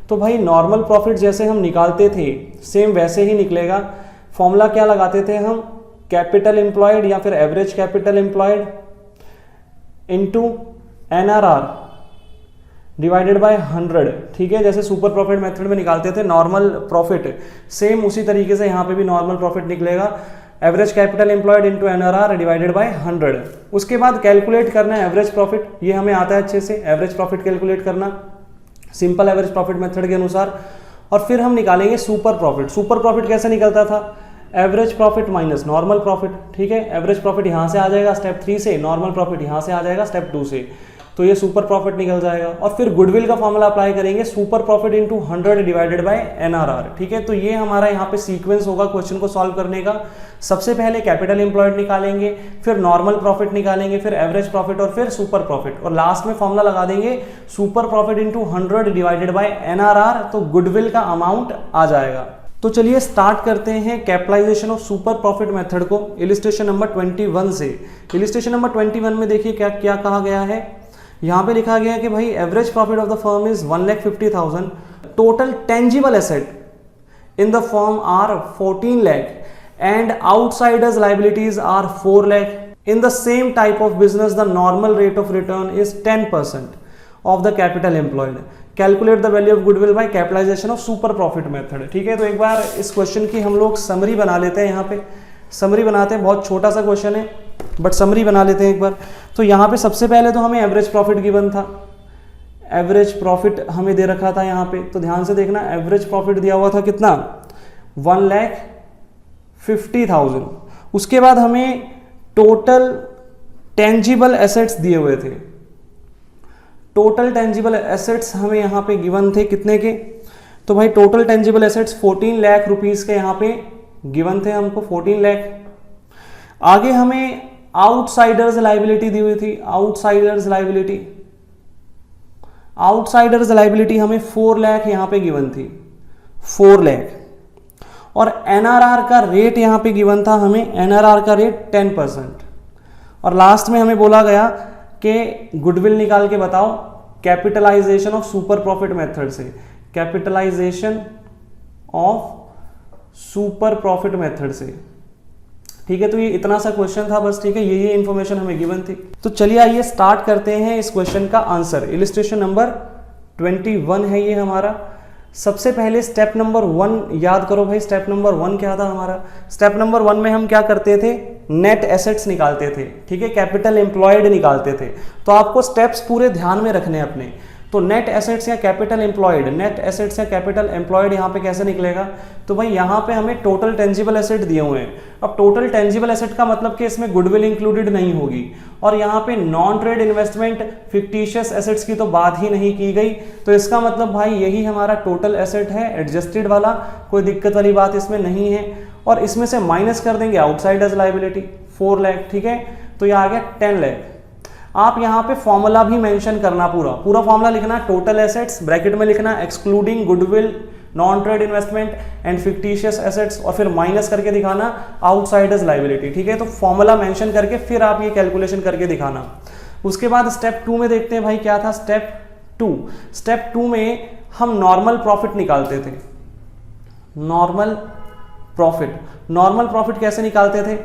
तो भाई नॉर्मल प्रॉफिट जैसे हम निकालते थे सेम वैसे ही निकलेगा। फॉर्मूला क्या लगाते थे हम, कैपिटल एम्प्लॉयड या फिर average capital employed into NRR divided by 100, ठीक है। जैसे सुपर प्रॉफिट मेथड में निकालते थे नॉर्मल प्रॉफिट, सेम उसी तरीके से यहाँ पे भी नॉर्मल प्रॉफिट निकलेगा, average capital employed into NRR divided by 100। उसके बाद कैलकुलेट करना है एवरेज प्रॉफिट, ये हमें आता है अच्छे से, एवरेज प्रॉफिट कैलकुलेट करना सिंपल एवरेज प्रॉफिट मेथड के अनुसार। और फिर हम निकालेंगे सुपर प्रॉफिट। सुपर प्रॉफिट कैसे निकलता था, average profit minus normal profit, ठीक है। एवरेज प्रॉफिट यहाँ से आ जाएगा स्टेप 3 से, नॉर्मल प्रॉफिट यहाँ से आ जाएगा स्टेप 2 से, तो ये सुपर प्रॉफिट निकल जाएगा। और फिर गुडविल का फॉर्मूला अप्लाई करेंगे, super profit into 100 divided by NRR, ठीक है। तो ये हमारा यहाँ पे सीक्वेंस होगा क्वेश्चन को सॉल्व करने का। सबसे पहले कैपिटल एम्प्लॉयड निकालेंगे, फिर नॉर्मल प्रॉफिट निकालेंगे, फिर एवरेज प्रॉफिट और फिर सुपर प्रॉफिट, और लास्ट में फॉर्मूला लगा देंगे super profit into 100 divided by NRR, तो गुडविल का अमाउंट आ जाएगा। तो चलिए स्टार्ट करते हैं capitalization of super profit method को इलिस्ट्रेशन नंबर 21 से। इलिस्ट्रेशन नंबर 21 में देखिए क्या क्या कहा गया है। यहाँ पे लिखा गया है कि भाई average profit of the firm is 1,50,000, total tangible asset in the firm are 14 lakh and outsiders liabilities are 4 lakh. In the same type of business, the normal rate of return is 10% of the capital employed. Calculate the value of goodwill by capitalization of super profit method. ठीक है, तो एक बार इस क्वेश्चन की हम लोग समरी बना लेते हैं। यहाँ पे समरी बनाते हैं, बहुत छोटा सा क्वेश्चन है बट समरी बना लेते हैं एक बार। तो यहाँ पे सबसे पहले तो हमें एवरेज प्रॉफिट गिवन था, एवरेज प्रॉफिट हमें दे रखा था यहाँ पे। तो ध्यान से देखना, एवरेज प्रॉफिट दिया हुआ था कितना, 1,50,000। उसके बाद हमें टोटल टेंजिबल एसेट्स दिए हुए थे। टोटल टेंजिबल एसेट्स हमें यहाँ पे गिवन थे कितने के, तो भाई total tangible assets 14 lakh rupees के यहाँ पे गिवन थे हमको, 14 लाख। आगे हमें आउटसाइडर्स लाइबिलिटी दी हुई थी, आउटसाइडर्स लाइबिलिटी हमें 4 लाख यहाँ पे गिवन थी, 4 लाख। और NRR का रेट यहाँ पे गिवन था हमें, NRR का रेट 10%। और लास्ट में हमें बोला गया कि गुडविल निकाल के बताओ capitalisation of super profit method से, capitalisation of super profit method से। ठीक है, तो ये इतना सा क्वेश्चन था बस, ठीक है, ये इंफॉर्मेशन हमें गिवन थी। तो चलिए आइए स्टार्ट करते हैं इस क्वेश्चन का आंसर। इलिस्ट्रेशन नंबर 21 है ये हमारा। सबसे पहले स्टेप नंबर 1 याद करो भाई, स्टेप नंबर 1 क्या था हमारा। स्टेप नंबर 1 में हम क्या करते थे, नेट एसेट्स निकालते थे, ठीक है, कैपिटल एम्प्लॉयड निकालते थे। तो आपको स्टेप्स पूरे ध्यान में रखने अपने। तो नेट एसेट्स या कैपिटल एम्प्लॉयड, नेट एसेट्स या कैपिटल एम्प्लॉयड यहाँ पे कैसे निकलेगा? तो भाई यहाँ पे हमें टोटल टेंजिबल एसेट दिए हुए हैं। अब टोटल टेंजिबल एसेट का मतलब कि इसमें गुडविल इंक्लूडेड नहीं होगी, और यहाँ पे non trade investment fictitious assets की तो बात ही नहीं की गई। तो इसका मतलब भाई यही हमारा टोटल एसेट है, एडजस्टेड वाला, कोई दिक्कत वाली बात इसमें नहीं है। और इसमें से माइनस कर देंगे आउटसाइडर्स लायबिलिटी 4 लाख, ठीक है, तो ये आ गया 10 लाख। आप यहाँ पे फॉर्मूला भी मेंशन करना, पूरा फॉर्मूला लिखना, टोटल एसेट्स ब्रैकेट में लिखना excluding goodwill, non trade investment and fictitious assets, और फिर माइनस करके दिखाना आउटसाइडर्स लायबिलिटी, ठीक है। तो फॉर्मूला मेंशन करके फिर आप ये कैलकुलेशन करके दिखाना। उसके बाद स्टेप 2 में देखते हैं भाई क्या था। स्टेप 2 में हम नॉर्मल प्रॉफिट निकालते थे। नॉर्मल प्रॉफिट कैसे निकालते थे?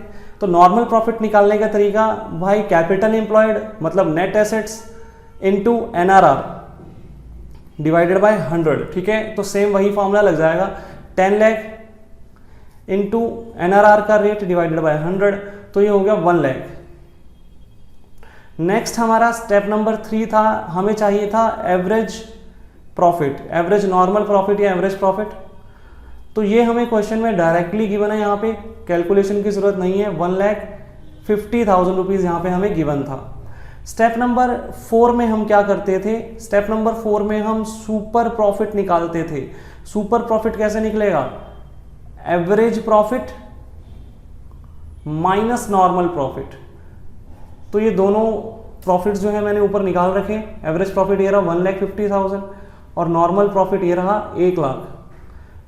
तो नॉर्मल प्रॉफिट निकालने का तरीका भाई कैपिटल एम्प्लॉयड मतलब net assets into NRR divided by 100, ठीक है। तो सेम वही फॉर्मूला लग जाएगा, 10 लाख इनटू NRR का रेट डिवाइडेड बाय 100, तो ये हो गया 1 लाख। नेक्स्ट हमारा स्टेप नंबर 3 था, हमें चाहिए था average profit, average normal profit या एवरेज प्रॉफिट। तो ये हमें क्वेश्चन में डायरेक्टली गिवन है, यहाँ पे कैलकुलेशन की जरूरत नहीं है। 1,50,000 रुपीज यहाँ पे हमें गिवन था। स्टेप नंबर 4 में हम क्या करते थे? स्टेप नंबर 4 में हम सुपर प्रॉफिट निकालते थे। सुपर प्रॉफिट कैसे निकलेगा? Average profit minus normal profit. तो ये दोनों प्रॉफिट जो है मैंने ऊपर निकाल रखे। एवरेज प्रॉफिट ये रहा 1,50,000 और नॉर्मल प्रॉफिट ये रहा 1 लाख।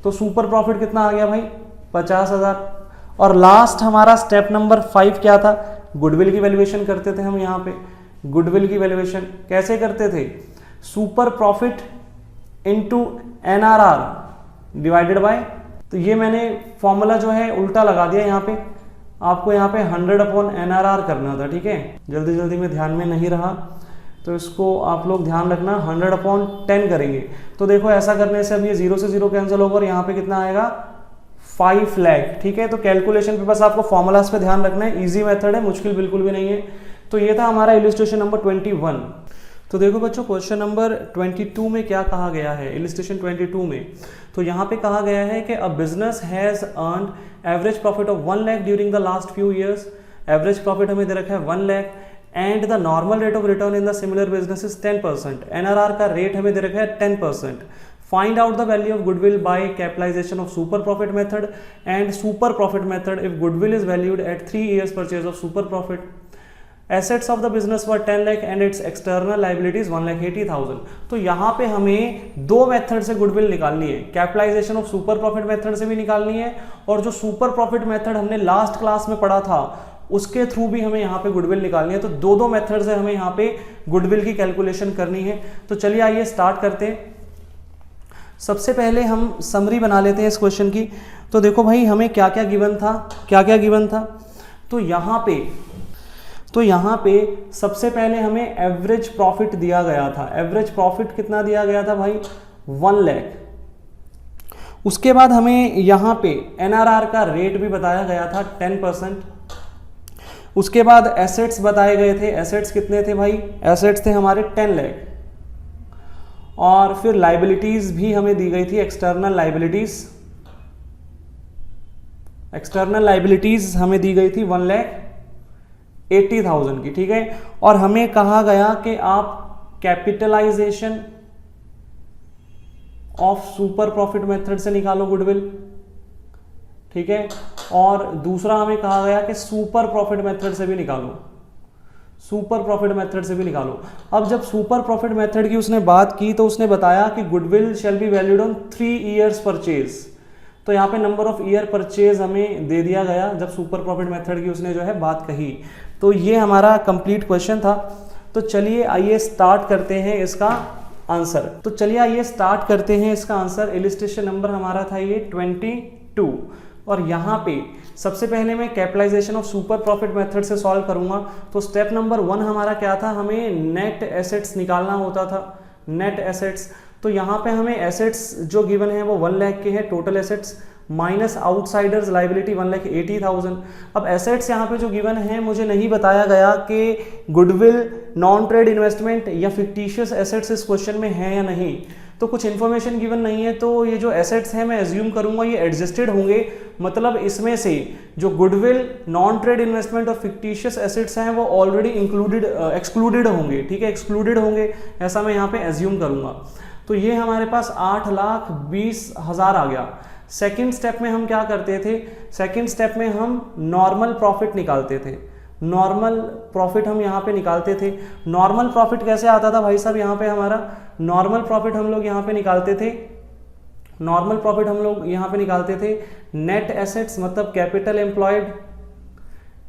तो सुपर प्रॉफिट कितना आ गया भाई? 50,000। और लास्ट हमारा स्टेप नंबर 5 क्या था? गुडविल की वैल्यूएशन करते थे हम। यहाँ पे गुडविल की वैल्यूएशन कैसे करते थे? Super profit into NRR divided by, तो ये मैंने फॉर्मूला जो है उल्टा लगा दिया यहाँ पे। आपको यहाँ पे 100/NRR करना था, ठीक है। जल्दी में ध्यान में नहीं रहा, तो इसको आप लोग ध्यान रखना, 100/10 करेंगे। तो देखो ऐसा करने से अब ये 0 से 0 कैंसिल होगा और यहाँ पे कितना आएगा? 5 लाख, ठीक है। तो कैलकुलेशन पे बस आपको फॉर्मूलाज पे ध्यान रखना है, इजी मेथड है, मुश्किल बिल्कुल भी नहीं है। तो ये था हमारा इलस्ट्रेशन नंबर 21। तो देखो बच्चों क्वेश्चन नंबर 22 में क्या कहा गया है, इलस्ट्रेशन 22 में। तो यहाँ पे कहा गया है कि a business has earned average profit of 1 lakh during the last few years. Average profit हमें दे रखा है 1 lakh and the normal rate of return in the similar business is 10%। NRR का रेट हमें दे रखा है 10%। Find out the value of goodwill by capitalization of super profit method and super profit method if goodwill is valued at 3 years purchase of super profit. Assets of the business were 10 lakh and it's external liabilities 1,80,000। तो यहाँ पे हमें 2 मेथड से गुडविल निकालनी है, capitalization of super profit method से भी निकालनी है, और जो सुपर प्रॉफिट मेथड हमने लास्ट क्लास में पढ़ा था उसके थ्रू भी हमें यहाँ पे गुडविल निकालनी है। तो 2 मेथड से हमें यहाँ पे गुडविल की कैलकुलेशन करनी है। तो चलिए आइए स्टार्ट करते हैं। सबसे पहले हम समरी बना लेते हैं इस क्वेश्चन की। तो देखो भाई हमें क्या क्या गिवन था, तो यहाँ पे सबसे पहले हमें एवरेज प्रॉफिट दिया गया था। एवरेज प्रॉफिट कितना दिया गया था भाई? 1 लाख। उसके बाद हमें यहाँ पे NRR का रेट भी बताया गया था 10%। उसके बाद एसेट्स बताए गए थे। एसेट्स कितने थे भाई? एसेट्स थे हमारे 10 लाख। और फिर लाइबिलिटीज भी हमें दी गई थी, एक्सटर्नल लाइबिलिटीज हमें दी गई थी 1,80,000 की, ठीक है। और हमें कहा गया कि आप capitalization of super profit method से निकालो गुडविल, ठीक है। और दूसरा हमें कहा गया कि सुपर प्रॉफिट मेथड से भी निकालो। अब जब सुपर प्रॉफिट मेथड की उसने बात की तो उसने बताया कि goodwill shall be valued on 3 years purchase. तो यहाँ पे नंबर ऑफ ईयर परचेज हमें दे दिया गया जब सुपर प्रॉफिट मेथड की उसने जो है बात कही। तो ये हमारा कंप्लीट क्वेश्चन था। तो चलिए आइए स्टार्ट करते हैं इसका आंसर। इलस्ट्रेशन नंबर हमारा था ये 22। और यहाँ पे सबसे पहले मैं capitalization of super profit method से सॉल्व करूंगा। तो स्टेप नंबर 1 हमारा क्या था? हमें नेट एसेट्स निकालना होता था, नेट एसेट्स। तो यहाँ पे हमें एसेट्स जो गिवन है वो 1 लाख के हैं total assets. Minus outsiders liability 1,80,000। अब एसेट्स यहाँ पे जो गिवन है, मुझे नहीं बताया गया कि गुडविल, नॉन ट्रेड इन्वेस्टमेंट या फिक्टिशियस एसेट्स इस क्वेश्चन में है या नहीं। तो कुछ इन्फॉर्मेशन गिवन नहीं है, तो ये जो एसेट्स हैं मैं एज्यूम करूंगा ये एडजस्टेड होंगे, मतलब इसमें से जो गुडविल, नॉन ट्रेड इन्वेस्टमेंट और फिक्टिशियस एसेट्स हैं वो ऑलरेडी एक्सक्लूडेड होंगे, ठीक है, एक्सक्लूडेड होंगे, ऐसा मैं यहाँ पे एज्यूम करूंगा। तो ये हमारे पास 8,20,000 आ गया। सेकेंड स्टेप में हम क्या करते थे, सेकेंड स्टेप में हम नॉर्मल प्रॉफिट निकालते थे। नॉर्मल प्रॉफिट हम यहाँ पे निकालते थे। नॉर्मल प्रॉफिट कैसे आता था भाई साहब, यहाँ पे हमारा नॉर्मल प्रॉफिट हम लोग यहाँ पे निकालते थे, नॉर्मल प्रॉफिट हम लोग यहाँ पे निकालते थे नेट एसेट्स मतलब capital employed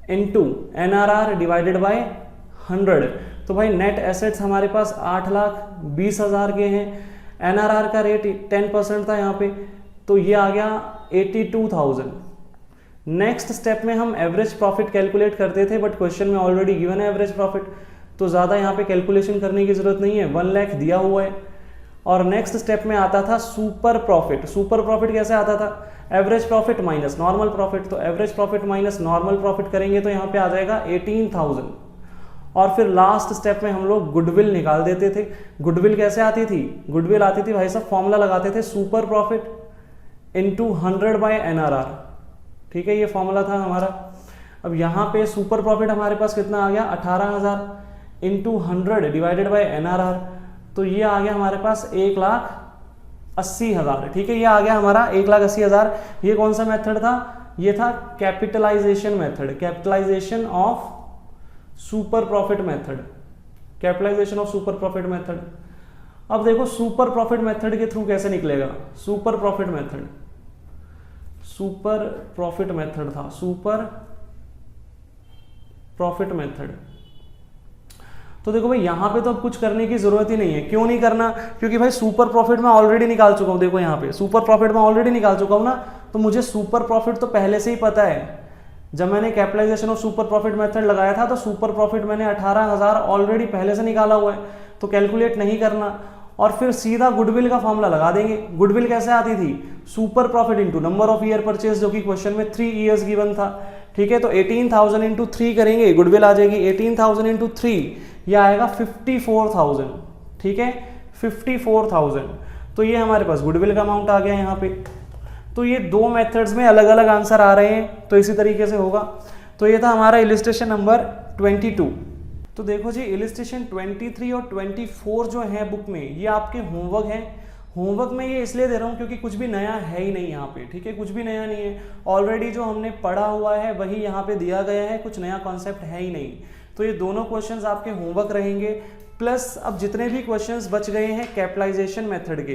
into NRR divided by 100। तो भाई नेट एसेट्स हमारे पास 8,20,000 के हैं, NRR का रेट 10% था यहाँ पे, तो ये आ गया 82,000। नेक्स्ट स्टेप में हम एवरेज प्रॉफिट कैलकुलेट करते थे, बट क्वेश्चन में ऑलरेडी गिवन है एवरेज प्रॉफिट, तो ज़्यादा यहाँ पे कैलकुलेशन करने की जरूरत नहीं है, 1 लाख दिया हुआ है। और नेक्स्ट स्टेप में आता था सुपर प्रॉफिट। सुपर प्रॉफिट कैसे आता था, average profit minus normal profit, तो average profit minus normal profit करेंगे तो यहाँ पे आ जाएगा 18,000। और फिर लास्ट स्टेप में हम लोग गुडविल निकाल देते थे। गुडविल कैसे आती थी, गुडविल आती थी भाई साहब, फॉर्मूला लगाते थे super profit into 100 by NRR, ठीक है, ये फॉर्मूला था हमारा। अब यहाँ पे सुपर प्रॉफिट हमारे पास कितना आ गया, 18,000 इंटू 100 डिवाइडेड बाय NRR, तो ये आ गया हमारे पास 1,80,000, ठीक है, ये आ गया हमारा 1,80,000। ये कौन सा मेथड था, ये था capitalization method, capitalization of super profit method, capitalization of super profit method. अब देखो सुपर प्रॉफिट मेथड के थ्रू कैसे निकलेगा, super profit method, super profit method था, सुपर प्रॉफिट मेथड। तो देखो भाई यहाँ पे तो अब कुछ करने की जरूरत ही नहीं है। क्यों नहीं करना, क्योंकि भाई सुपर प्रॉफिट में ऑलरेडी निकाल चुका हूं, देखो यहाँ पे सुपर प्रॉफिट में ऑलरेडी निकाल चुका हूं ना, तो मुझे सुपर प्रॉफिट तो पहले से ही पता है। जब मैंने capitalization of super profit method लगाया था तो सुपर प्रॉफिट मैंने 18,000 ऑलरेडी पहले से निकाला हुआ है, तो कैलकुलेट नहीं करना। और फिर सीधा गुडविल का फॉर्मूला लगा देंगे। गुडविल कैसे आती थी, super profit into number of year purchase, जो कि क्वेश्चन में 3 ईयर्स गिवन था, ठीक है। तो 18,000 इंटू 3 करेंगे, गुडविल आ जाएगी 18,000 इंटू 3, यह आएगा 54,000, ठीक है, 54,000। तो ये हमारे पास गुडविल का अमाउंट आ गया यहाँ पे। तो ये दो मेथड्स में अलग अलग आंसर आ रहे हैं, तो इसी तरीके से होगा। तो ये था हमारा इलिस्ट्रेशन नंबर 22। तो देखो जी, इलिस्ट्रेशन 23 और 24 जो है बुक में, ये आपके होमवर्क है। होमवर्क में ये इसलिए दे रहा हूँ क्योंकि कुछ भी नया है ही नहीं यहाँ पे, ठीक है, कुछ भी नया नहीं है। ऑलरेडी जो हमने पढ़ा हुआ है वही यहाँ पे दिया गया है, कुछ नया कॉन्सेप्ट है ही नहीं। तो ये दोनों क्वेश्चंस आपके होमवर्क रहेंगे, प्लस अब जितने भी क्वेश्चंस बच गए हैं कैपिटलाइजेशन मेथड के,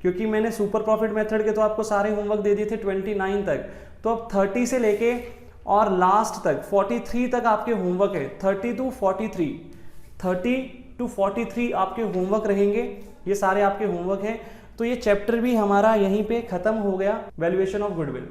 क्योंकि मैंने सुपर प्रॉफिट मेथड के तो आपको सारे होमवर्क दे दिए थे 29 तक, तो अब 30 से लेके और लास्ट तक 43 तक आपके होमवर्क है। 30 to 43 आपके होमवर्क रहेंगे, ये सारे आपके होमवर्क हैं। तो ये चैप्टर भी हमारा यहीं पे खत्म हो गया, वैल्यूएशन ऑफ गुडविल।